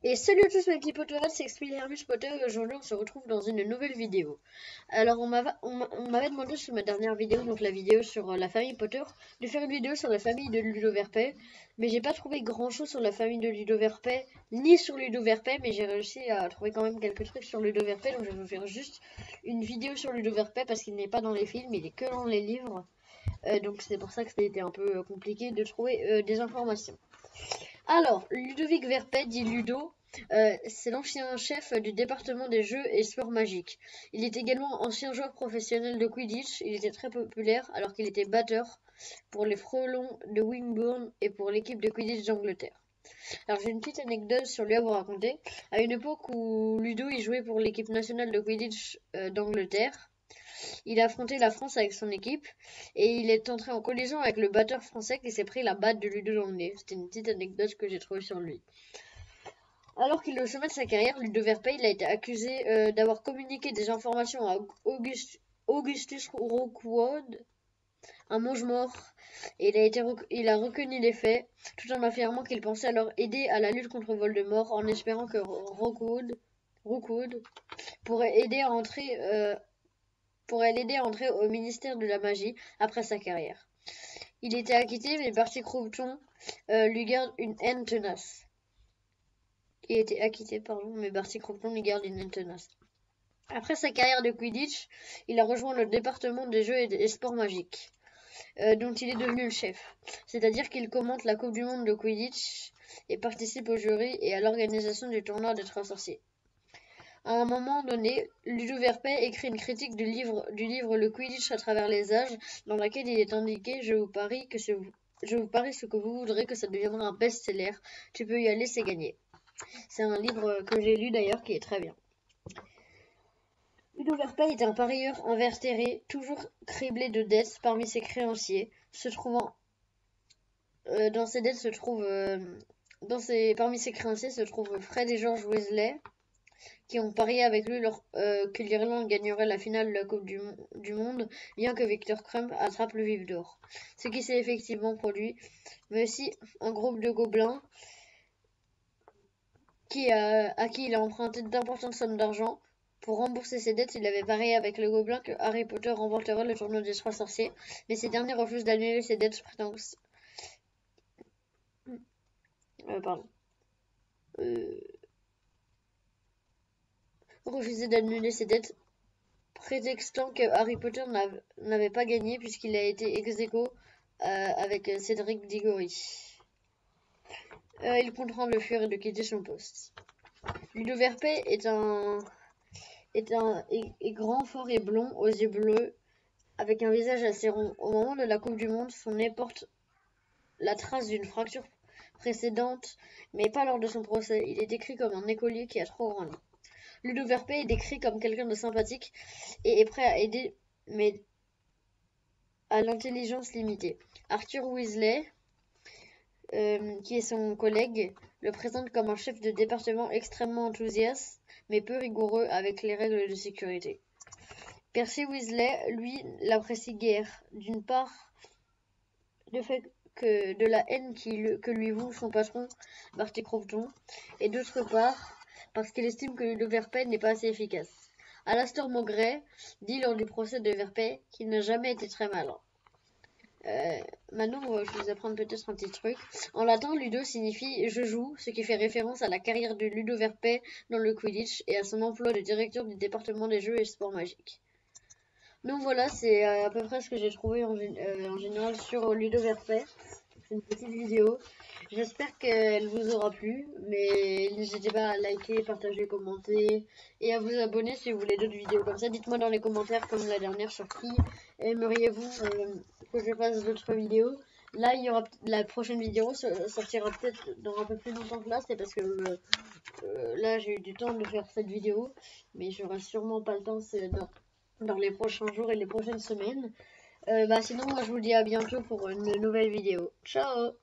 Et salut à tous mes petits potos, c'est Expelliarmus Potter et aujourd'hui on se retrouve dans une nouvelle vidéo. Alors on m'avait demandé sur ma dernière vidéo, donc la vidéo sur la famille Potter, de faire une vidéo sur la famille de Ludo Verpet. Mais j'ai pas trouvé grand chose sur la famille de Ludo Verpet, ni sur Ludo Verpet, mais j'ai réussi à trouver quand même quelques trucs sur Ludo Verpet. Donc je vais vous faire juste une vidéo sur Ludo Verpet parce qu'il n'est pas dans les films, il est que dans les livres. Donc c'est pour ça que c'était un peu compliqué de trouver des informations. Alors, Ludovic Verpet, dit Ludo, c'est l'ancien chef du département des jeux et sports magiques. Il est également ancien joueur professionnel de Quidditch. Il était très populaire alors qu'il était batteur pour les Frelons de Wingbourne et pour l'équipe de Quidditch d'Angleterre. Alors j'ai une petite anecdote sur lui à vous raconter. À une époque où Ludo y jouait pour l'équipe nationale de Quidditch d'Angleterre, il a affronté la France avec son équipe et il est entré en collision avec le batteur français qui s'est pris la batte de Ludo dans le nez. C'était une petite anecdote que j'ai trouvée sur lui. Alors qu'il est au sommet de sa carrière, Ludo Verpet a été accusé d'avoir communiqué des informations à Augustus Rookwood, un mange-mort, et il a reconnu les faits, tout en affirmant qu'il pensait alors aider à la lutte contre Voldemort en espérant que Rookwood pourrait l'aider à entrer au ministère de la magie après sa carrière. Il était acquitté, mais Barty Croughton lui garde une haine tenace. Après sa carrière de Quidditch, il a rejoint le département des jeux et des sports magiques, dont il est devenu le chef. C'est-à-dire qu'il commente la Coupe du Monde de Quidditch et participe au jury et à l'organisation du tournoi des 3 sorciers. À un moment donné, Ludo Verpet écrit une critique du livre Le Quidditch à travers les âges, dans laquelle il est indiqué « Je vous parie ce que vous voudrez que ça deviendra un best-seller. Tu peux y aller, c'est gagné. » C'est un livre que j'ai lu d'ailleurs qui est très bien. Ludo Verpet est un parieur invétéré, toujours criblé de dettes parmi ses créanciers, parmi ses créanciers se trouvent Fred et George Weasley, qui ont parié avec lui que l'Irlande gagnerait la finale de la Coupe du Monde, bien que Victor Crumb attrape le vif d'or. Ce qui s'est effectivement produit, mais aussi un groupe de gobelins à qui il a emprunté d'importantes sommes d'argent. Pour rembourser ses dettes, il avait parié avec le gobelin que Harry Potter remporterait le tournoi des 3 sorciers, mais ces derniers refusent d'annuler ses dettes prétextant que Harry Potter n'avait pas gagné puisqu'il a été ex-aequo avec Cédric Diggory. Il compte rendre le fuir et de quitter son poste. Ludo Verpet est grand, fort et blond, aux yeux bleus, avec un visage assez rond. Au moment de la Coupe du Monde, son nez porte la trace d'une fracture précédente, mais pas lors de son procès. Il est décrit comme un écolier qui a trop grandi. Ludo Verpet est décrit comme quelqu'un de sympathique et est prêt à aider, mais à l'intelligence limitée. Arthur Weasley, qui est son collègue, le présente comme un chef de département extrêmement enthousiaste, mais peu rigoureux avec les règles de sécurité. Percy Weasley, lui, l'apprécie guère. D'une part, le fait que de la haine que lui voue son patron, Barty Croughton, et d'autre part, parce qu'il estime que Ludo Verpet n'est pas assez efficace. Alastor Maugrey dit lors du procès de Verpet qu'il n'a jamais été très malin. Maintenant, je vais vous apprendre peut-être un petit truc. En latin, Ludo signifie « je joue », ce qui fait référence à la carrière de Ludo Verpet dans le Quidditch et à son emploi de directeur du département des jeux et sports magiques. Donc voilà, c'est à peu près ce que j'ai trouvé en général sur Ludo Verpet. C'est une petite vidéo. J'espère qu'elle vous aura plu, mais n'hésitez pas à liker, partager, commenter et à vous abonner si vous voulez d'autres vidéos comme ça. Dites-moi dans les commentaires comme la dernière sur qui aimeriez-vous que je fasse d'autres vidéos. Là, il y aura la prochaine vidéo sortira peut-être dans un peu plus longtemps que là, c'est parce que là j'ai eu du temps de faire cette vidéo, mais j'aurai sûrement pas le temps dans les prochains jours et les prochaines semaines. Sinon, moi je vous dis à bientôt pour une nouvelle vidéo. Ciao!